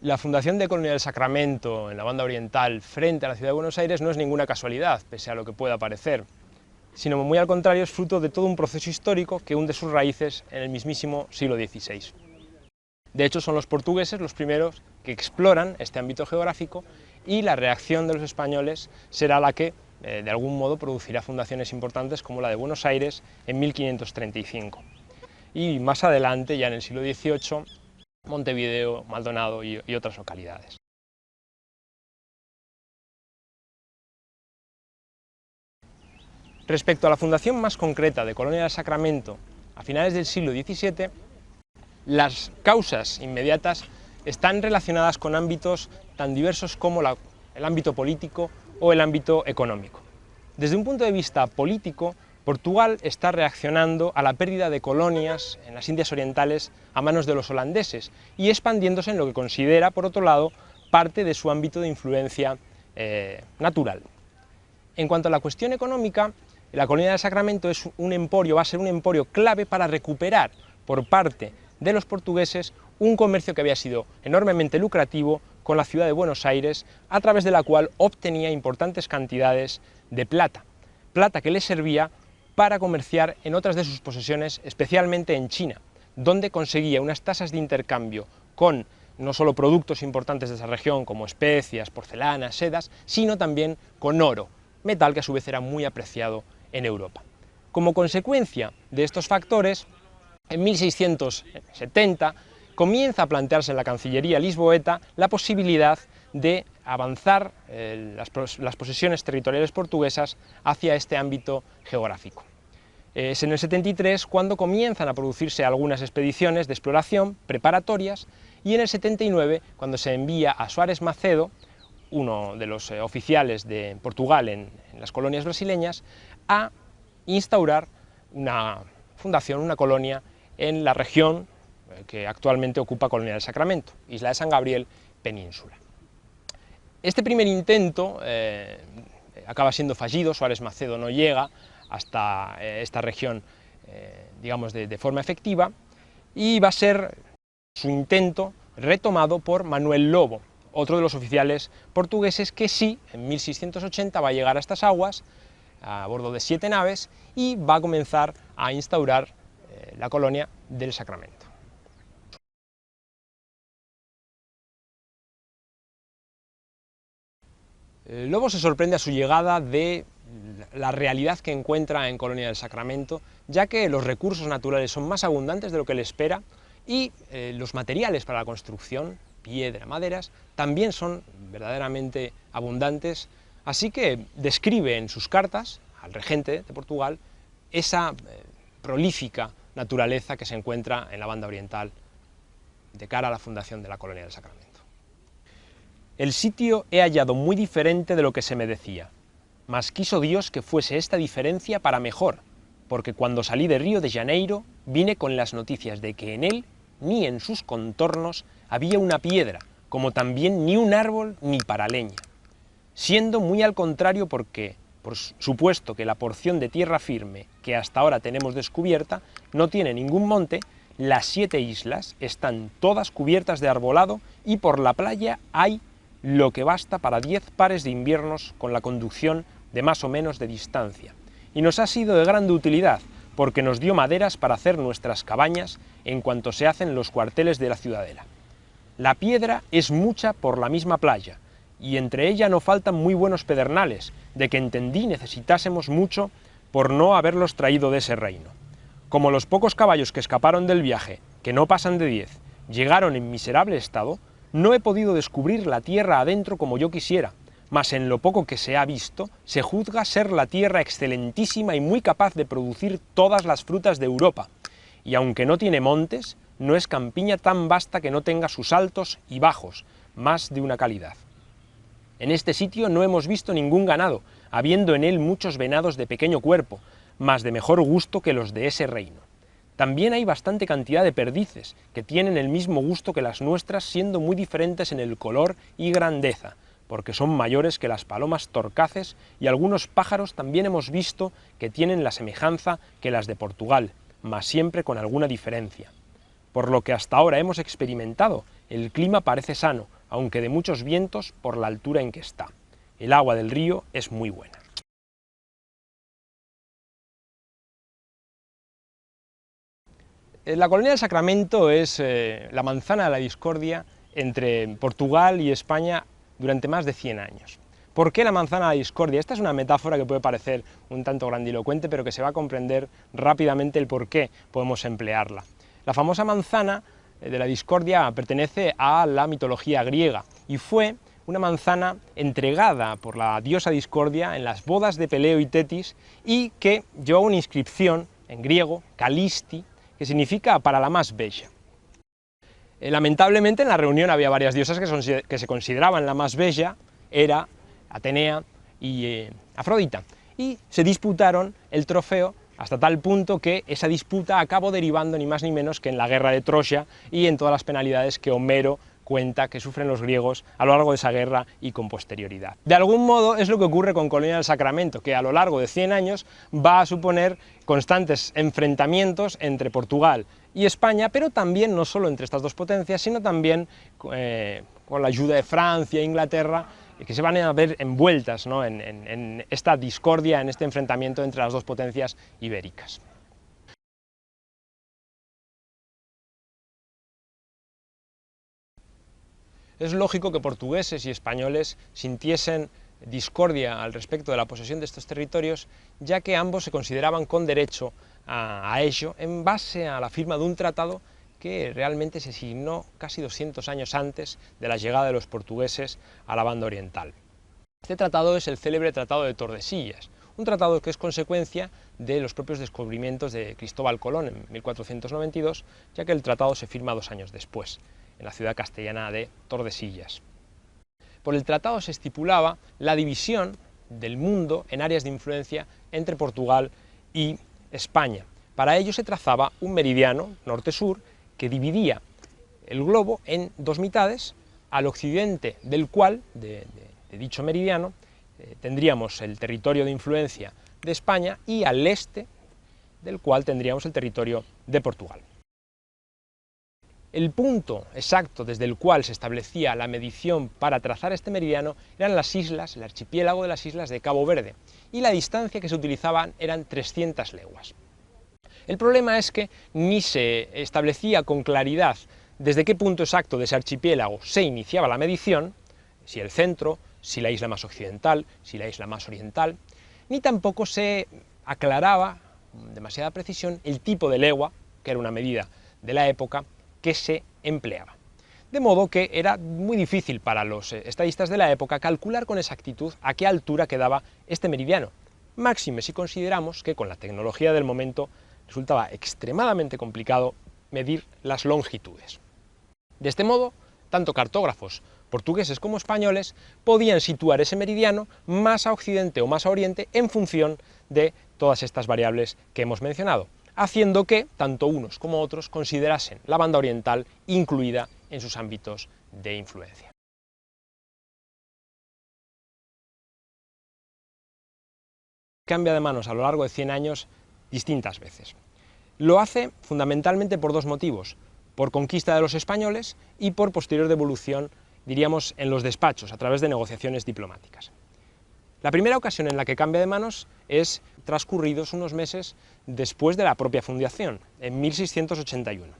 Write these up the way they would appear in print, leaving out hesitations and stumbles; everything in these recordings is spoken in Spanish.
La fundación de Colonia del Sacramento en la banda oriental frente a la ciudad de Buenos Aires no es ninguna casualidad, pese a lo que pueda parecer, sino muy al contrario es fruto de todo un proceso histórico que hunde sus raíces en el mismísimo siglo XVI. De hecho, son los portugueses los primeros que exploran este ámbito geográfico y la reacción de los españoles será la que, de algún modo, producirá fundaciones importantes como la de Buenos Aires en 1535. Y más adelante, ya en el siglo XVIII, Montevideo, Maldonado y otras localidades. Respecto a la fundación más concreta de Colonia del Sacramento a finales del siglo XVII, las causas inmediatas están relacionadas con ámbitos tan diversos como el ámbito político o el ámbito económico. Desde un punto de vista político, Portugal está reaccionando a la pérdida de colonias en las Indias Orientales a manos de los holandeses y expandiéndose en lo que considera, por otro lado, parte de su ámbito de influencia natural. En cuanto a la cuestión económica, la Colonia del Sacramento es va a ser un emporio clave para recuperar por parte de los portugueses un comercio que había sido enormemente lucrativo con la ciudad de Buenos Aires, a través de la cual obtenía importantes cantidades de plata que le servía para comerciar en otras de sus posesiones, especialmente en China, donde conseguía unas tasas de intercambio con no solo productos importantes de esa región como especias, porcelanas, sedas, sino también con oro, metal que a su vez era muy apreciado en Europa. Como consecuencia de estos factores, en 1670 comienza a plantearse en la Cancillería lisboeta la posibilidad de avanzar las posesiones territoriales portuguesas hacia este ámbito geográfico. Es en el 73 cuando comienzan a producirse algunas expediciones de exploración preparatorias y en el 79 cuando se envía a Soares Macedo, uno de los oficiales de Portugal en las colonias brasileñas, a instaurar una fundación, una colonia en la región que actualmente ocupa Colonia del Sacramento, Isla de San Gabriel, península. Este primer intento acaba siendo fallido, Soares Macedo no llega hasta esta región, digamos, de forma efectiva, y va a ser su intento retomado por Manuel Lobo, otro de los oficiales portugueses que sí, en 1680 va a llegar a estas aguas, a bordo de 7 naves, y va a comenzar a instaurar la colonia del Sacramento. Lobo se sorprende a su llegada de la realidad que encuentra en Colonia del Sacramento, ya que los recursos naturales son más abundantes de lo que él espera y los materiales para la construcción, piedra, maderas, también son verdaderamente abundantes, así que describe en sus cartas al regente de Portugal esa prolífica naturaleza que se encuentra en la banda oriental de cara a la fundación de la Colonia del Sacramento. El sitio he hallado muy diferente de lo que se me decía, mas quiso Dios que fuese esta diferencia para mejor, porque cuando salí de Río de Janeiro vine con las noticias de que en él, ni en sus contornos, había una piedra, como también ni un árbol ni para leña, siendo muy al contrario porque, por supuesto que la porción de tierra firme que hasta ahora tenemos descubierta no tiene ningún monte, las 7 islas están todas cubiertas de arbolado y por la playa hay lo que basta para 10 pares de inviernos con la conducción de más o menos de distancia, y nos ha sido de grande utilidad, porque nos dio maderas para hacer nuestras cabañas en cuanto se hacen los cuarteles de la ciudadela. La piedra es mucha por la misma playa, y entre ella no faltan muy buenos pedernales, de que entendí necesitásemos mucho por no haberlos traído de ese reino. Como los pocos caballos que escaparon del viaje, que no pasan de 10, llegaron en miserable estado, no he podido descubrir la tierra adentro como yo quisiera, mas en lo poco que se ha visto, se juzga ser la tierra excelentísima y muy capaz de producir todas las frutas de Europa, y aunque no tiene montes, no es campiña tan vasta que no tenga sus altos y bajos, más de una calidad. En este sitio no hemos visto ningún ganado, habiendo en él muchos venados de pequeño cuerpo, mas de mejor gusto que los de ese reino. También hay bastante cantidad de perdices, que tienen el mismo gusto que las nuestras, siendo muy diferentes en el color y grandeza, porque son mayores que las palomas torcaces, y algunos pájaros también hemos visto que tienen la semejanza que las de Portugal, mas siempre con alguna diferencia. Por lo que hasta ahora hemos experimentado, el clima parece sano, aunque de muchos vientos por la altura en que está. El agua del río es muy buena. La colonia del Sacramento es la manzana de la discordia entre Portugal y España durante más de 100 años. ¿Por qué la manzana de la discordia? Esta es una metáfora que puede parecer un tanto grandilocuente, pero que se va a comprender rápidamente el por qué podemos emplearla. La famosa manzana de la discordia pertenece a la mitología griega y fue una manzana entregada por la diosa Discordia en las bodas de Peleo y Tetis y que llevaba una inscripción en griego, Calisti, que significa para la más bella. Lamentablemente en la reunión había varias diosas que se consideraban la más bella, Hera, Atenea y Afrodita, y se disputaron el trofeo hasta tal punto que esa disputa acabó derivando ni más ni menos que en la guerra de Troya y en todas las penalidades que Homero cuenta que sufren los griegos a lo largo de esa guerra y con posterioridad. De algún modo es lo que ocurre con Colonia del Sacramento, que a lo largo de 100 años va a suponer constantes enfrentamientos entre Portugal y España, pero también no solo entre estas dos potencias, sino también con la ayuda de Francia e Inglaterra, que se van a ver envueltas, ¿no?, en esta discordia, en este enfrentamiento entre las dos potencias ibéricas. Es lógico que portugueses y españoles sintiesen discordia al respecto de la posesión de estos territorios, ya que ambos se consideraban con derecho a ello en base a la firma de un tratado que realmente se signó casi 200 años antes de la llegada de los portugueses a la banda oriental. Este tratado es el célebre Tratado de Tordesillas, un tratado que es consecuencia de los propios descubrimientos de Cristóbal Colón en 1492, ya que el tratado se firma 2 años después, en la ciudad castellana de Tordesillas. Por el tratado se estipulaba la división del mundo en áreas de influencia entre Portugal y España. Para ello se trazaba un meridiano norte-sur que dividía el globo en 2 mitades, al occidente del cual, de dicho meridiano, tendríamos el territorio de influencia de España y al este del cual tendríamos el territorio de Portugal. El punto exacto desde el cual se establecía la medición para trazar este meridiano eran las islas, el archipiélago de las islas de Cabo Verde, y la distancia que se utilizaban eran 300 leguas. El problema es que ni se establecía con claridad desde qué punto exacto de ese archipiélago se iniciaba la medición, si el centro, si la isla más occidental, si la isla más oriental, ni tampoco se aclaraba con demasiada precisión el tipo de legua, que era una medida de la época, que se empleaba. De modo que era muy difícil para los estadistas de la época calcular con exactitud a qué altura quedaba este meridiano, máxime si consideramos que con la tecnología del momento resultaba extremadamente complicado medir las longitudes. De este modo, tanto cartógrafos portugueses como españoles podían situar ese meridiano más a occidente o más a oriente en función de todas estas variables que hemos mencionado, haciendo que tanto unos como otros considerasen la banda oriental incluida en sus ámbitos de influencia. Cambia de manos a lo largo de 100 años distintas veces. Lo hace fundamentalmente por 2 motivos: por conquista de los españoles y por posterior devolución, diríamos, en los despachos, a través de negociaciones diplomáticas. La primera ocasión en la que cambia de manos es transcurridos unos meses después de la propia fundación, en 1681.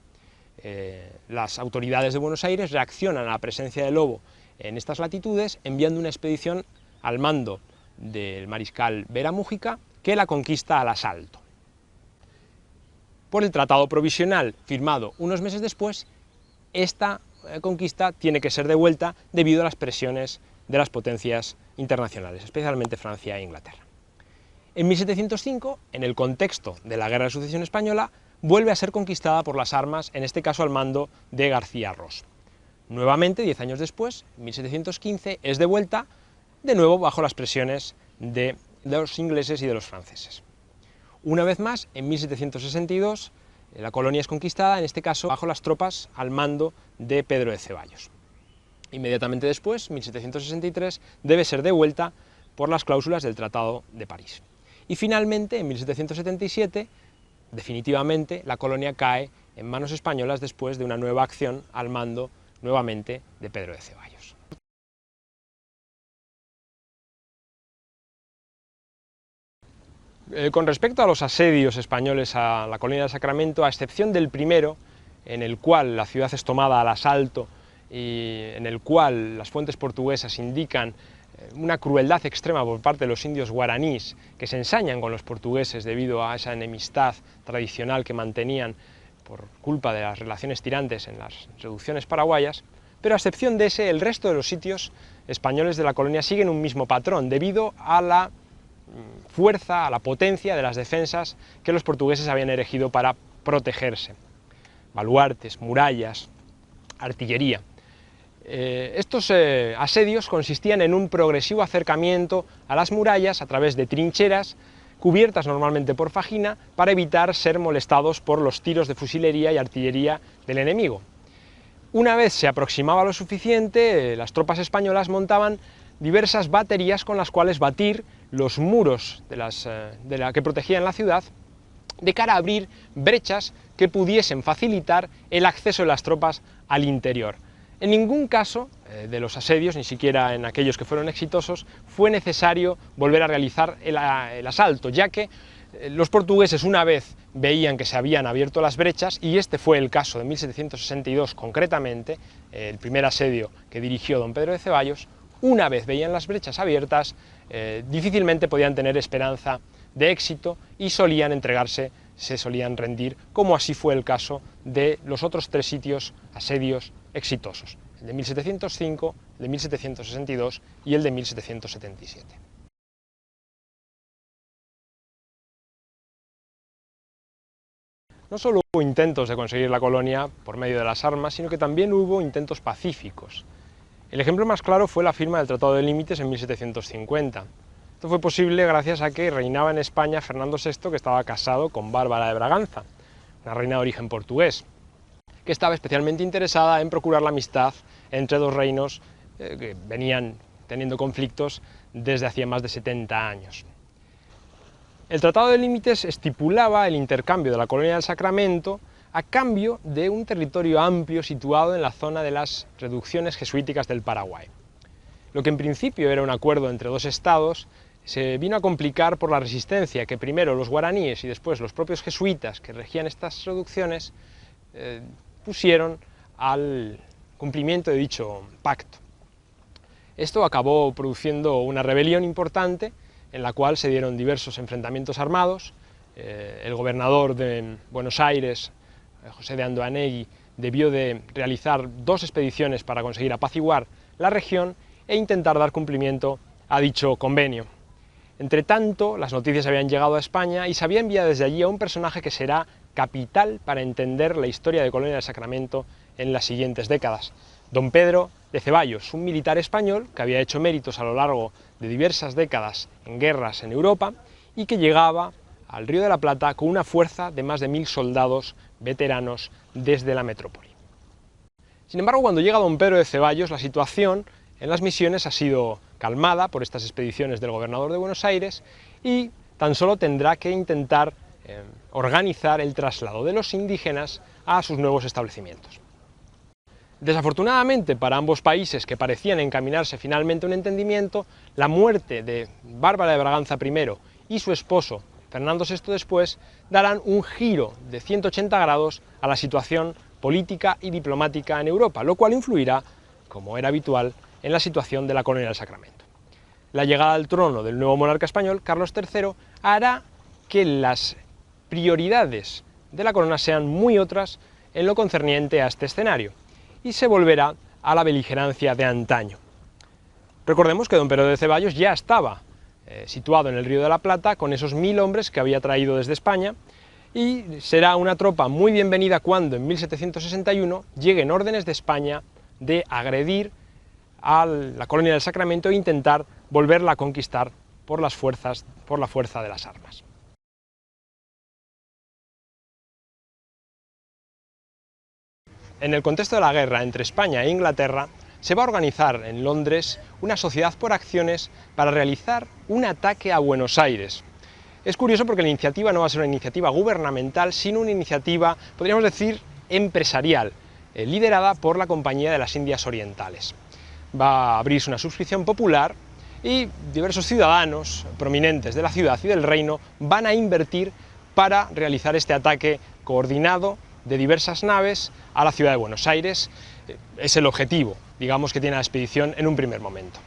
Las autoridades de Buenos Aires reaccionan a la presencia del lobo en estas latitudes enviando una expedición al mando del mariscal Vera Múgica, que la conquista al asalto. Por el tratado provisional firmado unos meses después, esta conquista tiene que ser devuelta debido a las presiones de las potencias internacionales, especialmente Francia e Inglaterra. En 1705, en el contexto de la Guerra de Sucesión Española, vuelve a ser conquistada por las armas, en este caso al mando de García Ros. Nuevamente, 10 años después, en 1715, es devuelta, de nuevo bajo las presiones de los ingleses y de los franceses. Una vez más, en 1762, la colonia es conquistada, en este caso bajo las tropas al mando de Pedro de Ceballos. Inmediatamente después, 1763, debe ser devuelta por las cláusulas del Tratado de París. Y finalmente, en 1777, definitivamente, la colonia cae en manos españolas después de una nueva acción al mando nuevamente de Pedro de Ceballos. Con respecto a los asedios españoles a la colonia del Sacramento, a excepción del primero, en el cual la ciudad es tomada al asalto y en el cual las fuentes portuguesas indican una crueldad extrema por parte de los indios guaraníes que se ensañan con los portugueses debido a esa enemistad tradicional que mantenían por culpa de las relaciones tirantes en las reducciones paraguayas, pero a excepción de ese, el resto de los sitios españoles de la colonia siguen un mismo patrón debido a la fuerza, a la potencia de las defensas que los portugueses habían erigido para protegerse. Baluartes, murallas, artillería. Estos asedios consistían en un progresivo acercamiento a las murallas a través de trincheras cubiertas normalmente por fajina para evitar ser molestados por los tiros de fusilería y artillería del enemigo. Una vez se aproximaba lo suficiente, las tropas españolas montaban diversas baterías con las cuales batir los muros de la que protegían la ciudad de cara a abrir brechas que pudiesen facilitar el acceso de las tropas al interior. En ningún caso de los asedios, ni siquiera en aquellos que fueron exitosos, fue necesario volver a realizar el asalto, ya que los portugueses una vez veían que se habían abierto las brechas, y este fue el caso de 1762 concretamente, el primer asedio que dirigió don Pedro de Ceballos. Una vez veían las brechas abiertas, difícilmente podían tener esperanza de éxito y solían entregarse, se solían rendir, como así fue el caso de los otros tres sitios asedios exitosos, el de 1705, el de 1762 y el de 1777. No solo hubo intentos de conseguir la colonia por medio de las armas, sino que también hubo intentos pacíficos. El ejemplo más claro fue la firma del Tratado de Límites en 1750. Esto fue posible gracias a que reinaba en España Fernando VI, que estaba casado con Bárbara de Braganza, una reina de origen portugués, que estaba especialmente interesada en procurar la amistad entre dos reinos que venían teniendo conflictos desde hacía más de 70 años. El Tratado de Límites estipulaba el intercambio de la colonia del Sacramento a cambio de un territorio amplio situado en la zona de las reducciones jesuíticas del Paraguay. Lo que en principio era un acuerdo entre dos estados se vino a complicar por la resistencia que primero los guaraníes y después los propios jesuitas que regían estas reducciones pusieron al cumplimiento de dicho pacto. Esto acabó produciendo una rebelión importante en la cual se dieron diversos enfrentamientos armados. El gobernador de Buenos Aires, José de Andoanegui, debió de realizar dos expediciones para conseguir apaciguar la región e intentar dar cumplimiento a dicho convenio. Entre tanto, las noticias habían llegado a España y se había enviado desde allí a un personaje que será capital para entender la historia de Colonia del Sacramento en las siguientes décadas: don Pedro de Ceballos, un militar español que había hecho méritos a lo largo de diversas décadas en guerras en Europa y que llegaba al Río de la Plata con una fuerza de más de 1000 soldados veteranos desde la metrópoli. Sin embargo, cuando llega don Pedro de Ceballos, la situación en las misiones ha sido calmada por estas expediciones del gobernador de Buenos Aires y tan solo tendrá que intentar organizar el traslado de los indígenas a sus nuevos establecimientos. Desafortunadamente para ambos países, que parecían encaminarse finalmente a un entendimiento, la muerte de Bárbara de Braganza primero y su esposo Fernando VI después darán un giro de 180 grados a la situación política y diplomática en Europa, lo cual influirá, como era habitual, en la situación de la Colonia del Sacramento. La llegada al trono del nuevo monarca español, Carlos III, hará que las prioridades de la corona sean muy otras en lo concerniente a este escenario, y se volverá a la beligerancia de antaño. Recordemos que don Pedro de Ceballos ya estaba situado en el Río de la Plata con esos 1000 hombres que había traído desde España, y será una tropa muy bienvenida cuando en 1761 lleguen órdenes de España de agredir a la Colonia del Sacramento e intentar volverla a conquistar por la fuerza de las armas. En el contexto de la guerra entre España e Inglaterra, se va a organizar en Londres una sociedad por acciones para realizar un ataque a Buenos Aires. Es curioso porque la iniciativa no va a ser una iniciativa gubernamental, sino una iniciativa, podríamos decir, empresarial. liderada por la Compañía de las Indias Orientales. Va a abrirse una suscripción popular y diversos ciudadanos prominentes de la ciudad y del reino van a invertir para realizar este ataque coordinado de diversas naves a la ciudad de Buenos Aires. Es el objetivo, digamos, que tiene la expedición en un primer momento.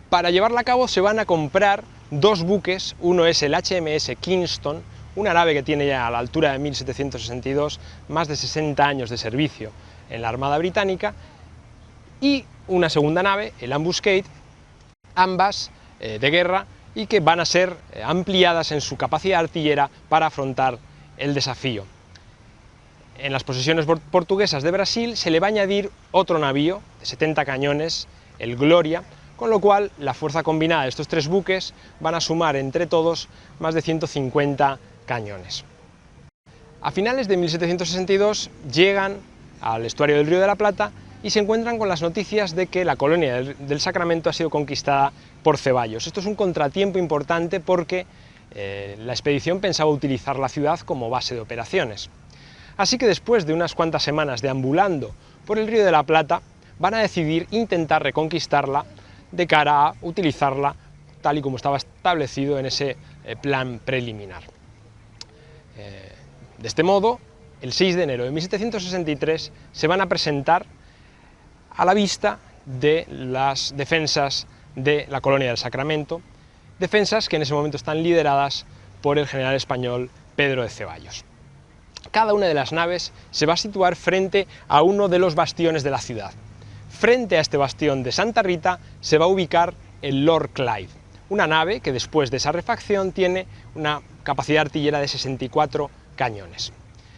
Para llevarla a cabo se van a comprar dos buques, uno es el HMS Kingston, una nave que tiene ya a la altura de 1762 más de 60 años de servicio en la Armada Británica, y una segunda nave, el Ambuscade, ambas de guerra y que van a ser ampliadas en su capacidad artillera para afrontar el desafío. En las posesiones portuguesas de Brasil se le va a añadir otro navío de 70 cañones, el Gloria, con lo cual la fuerza combinada de estos tres buques van a sumar entre todos más de 150 cañones. A finales de 1762 llegan al estuario del Río de la Plata y se encuentran con las noticias de que la colonia del Sacramento ha sido conquistada por Ceballos. Esto es un contratiempo importante porque la expedición pensaba utilizar la ciudad como base de operaciones. Así que después de unas cuantas semanas deambulando por el Río de la Plata, van a decidir intentar reconquistarla de cara a utilizarla tal y como estaba establecido en ese plan preliminar. De este modo, el 6 de enero de 1763 se van a presentar a la vista de las defensas de la colonia del Sacramento, defensas que en ese momento están lideradas por el general español Pedro de Ceballos. Cada una de las naves se va a situar frente a uno de los bastiones de la ciudad. Frente a este bastión de Santa Rita se va a ubicar el Lord Clive, una nave que después de esa refacción tiene una capacidad artillera de 64 cañones.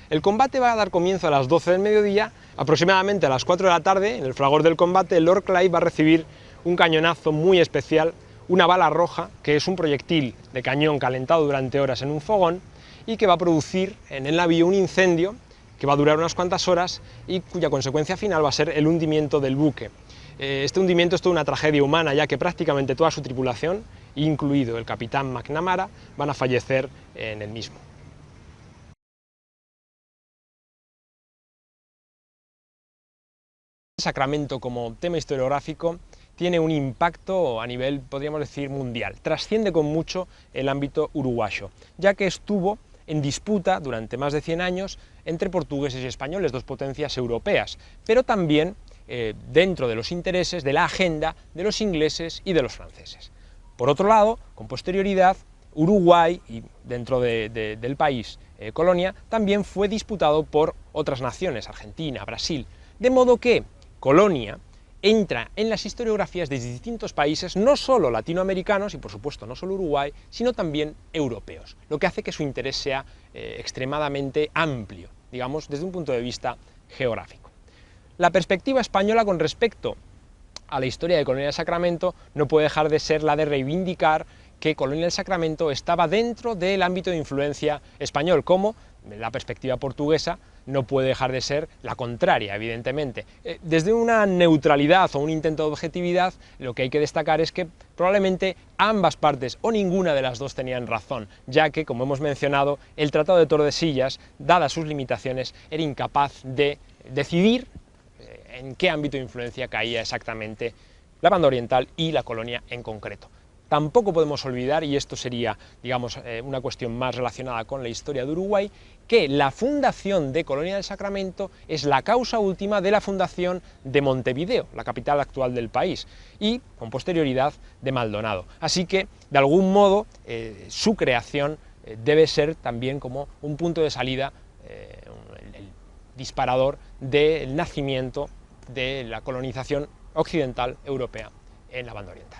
El combate va a dar comienzo a las 12 del mediodía, aproximadamente a las 4 de la tarde, en el fragor del combate, el Lord Clive va a recibir un cañonazo muy especial, una bala roja, que es un proyectil de cañón calentado durante horas en un fogón, y que va a producir en el navío un incendio que va a durar unas cuantas horas y cuya consecuencia final va a ser el hundimiento del buque. Este hundimiento es toda una tragedia humana, ya que prácticamente toda su tripulación, incluido el capitán McNamara, van a fallecer en el mismo. Sacramento como tema historiográfico tiene un impacto a nivel, podríamos decir, mundial. Trasciende con mucho el ámbito uruguayo, ya que estuvo en disputa durante más de 100 años entre portugueses y españoles, dos potencias europeas, pero también dentro de los intereses de la agenda de los ingleses y de los franceses. Por otro lado, con posterioridad, Uruguay, y dentro del país colonia, también fue disputado por otras naciones, Argentina, Brasil, de modo que Colonia entra en las historiografías de distintos países, no solo latinoamericanos y por supuesto no solo Uruguay, sino también europeos, lo que hace que su interés sea extremadamente amplio, digamos, desde un punto de vista geográfico. La perspectiva española con respecto a la historia de Colonia del Sacramento no puede dejar de ser la de reivindicar que Colonia del Sacramento estaba dentro del ámbito de influencia español, como la perspectiva portuguesa no puede dejar de ser la contraria, evidentemente. Desde una neutralidad o un intento de objetividad, lo que hay que destacar es que probablemente ambas partes o ninguna de las dos tenían razón, ya que, como hemos mencionado, el Tratado de Tordesillas, dadas sus limitaciones, era incapaz de decidir en qué ámbito de influencia caía exactamente la banda oriental y la colonia en concreto. Tampoco podemos olvidar, y esto sería, digamos, una cuestión más relacionada con la historia de Uruguay, que la fundación de Colonia del Sacramento es la causa última de la fundación de Montevideo, la capital actual del país, y con posterioridad de Maldonado. Así que, de algún modo, su creación debe ser también como un punto de salida, el disparador del nacimiento de la colonización occidental europea en la banda oriental.